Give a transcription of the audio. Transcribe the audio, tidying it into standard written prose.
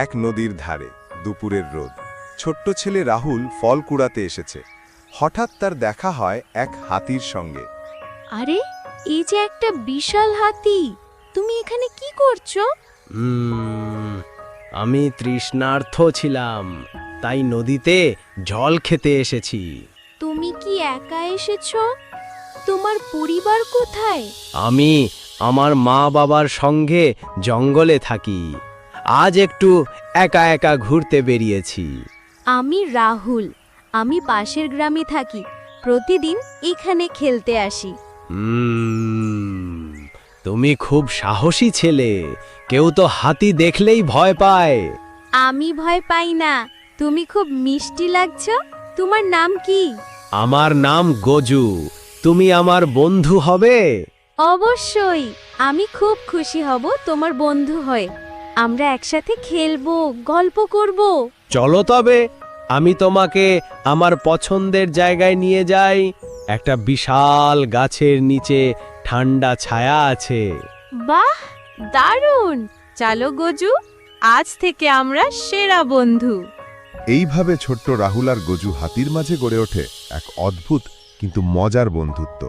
এক নদীর ধারে দুপুরের রোদ। ছোট্ট ছেলে রাহুল ফল কুড়াতে এসেছে। হঠাৎ তার দেখা হয় এক হাতির সঙ্গে। আরে, এই যে একটা বিশাল হাতি, তুমি এখানে কি করছো? আমি তৃষ্ণার্ত ছিলাম, তাই নদীতে জল খেতে এসেছি। তুমি কি একা এসেছো? তোমার পরিবার কোথায়? আমি আমার মা বাবার সঙ্গে জঙ্গলে থাকি। আজ একটু একা একা ঘুরতে বেরিয়েছি। আমি রাহুল, আমি পাশের গ্রামে থাকি। প্রতিদিন এখানে খেলতে আসি। তুমি খুব সাহসী ছেলে। কেউ তো হাতি দেখলেই ভয় পায়। আমি ভয় পাই না। তুমি খুব মিষ্টি লাগছো। তোমার নাম কি? আমার নাম গজু। তুমি আমার বন্ধু হবে? অবশ্যই, আমি খুব খুশি হব তোমার বন্ধু হয়ে। আমরা একসাথে খেলবো, গল্প করব। চলো তবে, আমি তোমাকে আমার পছন্দের জায়গায় নিয়ে যাই। একটা বিশাল গাছের নিচে ঠান্ডা ছায়া আছে। বাহ, দারুণ! চলো গজু, আজ থেকে আমরা সেরা বন্ধু। এইভাবে ছোট্ট রাহুল আর গজু হাতির মাঝে গড়ে ওঠে এক অদ্ভুত কিন্তু মজার বন্ধুত্ব।